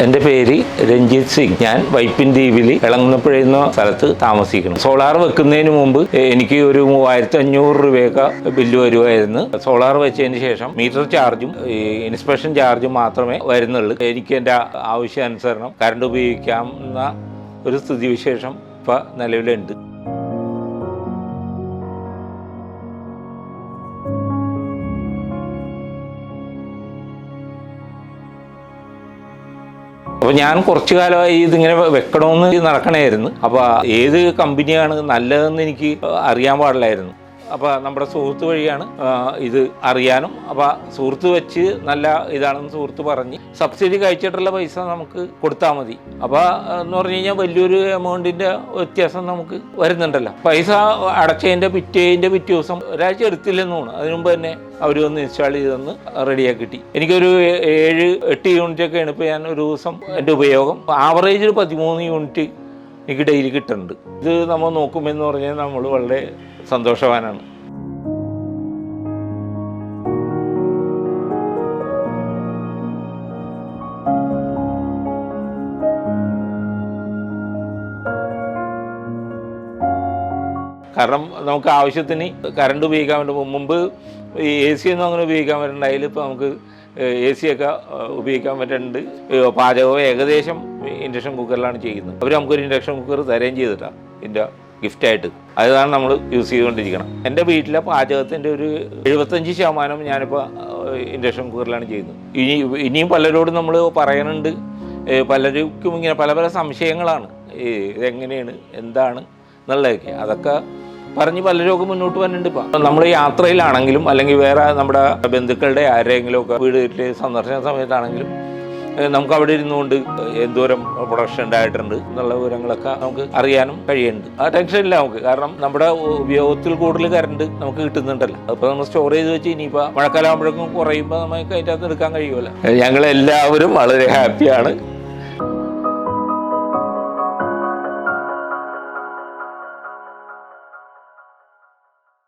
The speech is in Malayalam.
എൻ്റെ പേര് രഞ്ജിത്ത് സിംഗ്. ഞാൻ വൈപ്പിൻ ദ്വീപിൽ ഇളങ്ങുന്നപ്പുഴ എന്ന സ്ഥലത്ത് താമസിക്കുന്നു. സോളാർ വെക്കുന്നതിന് മുമ്പ് എനിക്ക് ഒരു 3500 രൂപയൊക്കെ ബില്ല് വരുമായിരുന്നു. സോളാർ വെച്ചതിന് ശേഷം മീറ്റർ ചാർജും ഇൻസ്പെക്ഷൻ ചാർജും മാത്രമേ വരുന്നുള്ളൂ. എനിക്ക് എൻ്റെ ആവശ്യാനുസരണം കറണ്ട് ഉപയോഗിക്കാവുന്ന ഒരു സ്ഥിതിവിശേഷം ഇപ്പോൾ നിലവിലുണ്ട്. അപ്പോൾ ഞാൻ കുറച്ചു കാലമായി ഇതിങ്ങനെ വെക്കണമെന്ന് നടക്കണമായിരുന്നു. അപ്പോൾ ഏത് കമ്പനിയാണ് നല്ലതെന്ന് എനിക്ക് അറിയാൻ പാടില്ലായിരുന്നു. അപ്പോൾ നമ്മുടെ സുഹൃത്ത് വഴിയാണ് ഇത് അറിയാനും, അപ്പോൾ സുഹൃത്ത് വെച്ച് നല്ല ഇതാണെന്ന് സുഹൃത്ത് പറഞ്ഞ് സബ്സിഡി കഴിച്ചിട്ടുള്ള പൈസ നമുക്ക് കൊടുത്താൽ മതി. അപ്പോൾ എന്ന് പറഞ്ഞു കഴിഞ്ഞാൽ വലിയൊരു എമൗണ്ടിൻ്റെ വ്യത്യാസം നമുക്ക് വരുന്നുണ്ടല്ലോ. പൈസ അടച്ചതിൻ്റെ പിറ്റേ ദിവസം ഒരാഴ്ച എടുത്തില്ലെന്ന് തോന്നുന്നു. അതിനു മുമ്പ് തന്നെ അവർ വന്ന് ഇൻസ്റ്റാൾ ചെയ്തെന്ന് റെഡിയാക്കി കിട്ടി. എനിക്കൊരു 7-8 യൂണിറ്റൊക്കെയാണ് ഇപ്പോൾ ഞാൻ ഒരു ദിവസം എൻ്റെ ഉപയോഗം. ആവറേജ് 13 യൂണിറ്റ് എനിക്ക് ഡെയിലി കിട്ടുന്നുണ്ട്. ഇത് നമ്മൾ നോക്കുമെന്ന് പറഞ്ഞാൽ നമ്മൾ വളരെ സന്തോഷവാനാണ്. കാരണം നമുക്ക് ആവശ്യത്തിന് കറണ്ട് ഉപയോഗിക്കാൻ പറ്റും. മുമ്പ് ഈ AC ഒന്നും അങ്ങനെ ഉപയോഗിക്കാൻ പറ്റുന്നുണ്ടായാലും ഇപ്പോൾ നമുക്ക് AC ഒക്കെ ഉപയോഗിക്കാൻ പറ്റുന്നുണ്ട്. പാചകവും ഏകദേശം ഇൻഡക്ഷൻ കുക്കറിലാണ് ചെയ്യുന്നത്. അവർ നമുക്കൊരു ഇൻഡക്ഷൻ കുക്കർ തരുകയും ചെയ്തിട്ടാണ് ഇതിൻ്റെ ഗിഫ്റ്റായിട്ട്. അതാണ് നമ്മൾ യൂസ് ചെയ്തുകൊണ്ടിരിക്കണം. എൻ്റെ വീട്ടിലെ പാചകത്തിൻ്റെ ഒരു 75% ഞാനിപ്പോൾ ഇൻഡക്ഷൻ കുക്കറിലാണ് ചെയ്യുന്നത്. ഇനിയും പലരോടും നമ്മൾ പറയുന്നുണ്ട്. പലർക്കും ഇങ്ങനെ പല സംശയങ്ങളാണ്. ഇതെങ്ങനെയാണ് എന്താണ് എന്നുള്ളതൊക്കെ, അതൊക്കെ പറഞ്ഞ് പലരൊക്കെ മുന്നോട്ട് വന്നിട്ടുണ്ട്. ഇപ്പം നമ്മൾ യാത്രയിലാണെങ്കിലും അല്ലെങ്കിൽ വേറെ നമ്മുടെ ബന്ധുക്കളുടെ ആരെങ്കിലും ഒക്കെ വീട്ടിൽ സന്ദർശന സമയത്താണെങ്കിലും നമുക്ക് അവിടെ ഇരുന്നുകൊണ്ട് എന്തോരം പ്രൊഡക്ഷൻ ഉണ്ടായിട്ടുണ്ട് എന്നുള്ള വിവരങ്ങളൊക്കെ നമുക്ക് അറിയാനും കഴിയുന്നുണ്ട്. ആ ടെൻഷനില്ല നമുക്ക്. കാരണം നമ്മുടെ ഉപയോഗത്തിൽ കൂടുതൽ കറണ്ട് നമുക്ക് കിട്ടുന്നുണ്ടല്ലോ. അപ്പോൾ നമ്മൾ സ്റ്റോർ ചെയ്ത് വെച്ച് ഇനിയിപ്പോൾ മഴക്കാലം ആകുമ്പോഴേക്കും കുറയുമ്പോൾ നമുക്ക് അതിൻ്റെ അകത്ത് എടുക്കാൻ കഴിയുമല്ലോ. ഞങ്ങളെല്ലാവരും വളരെ ഹാപ്പിയാണ്.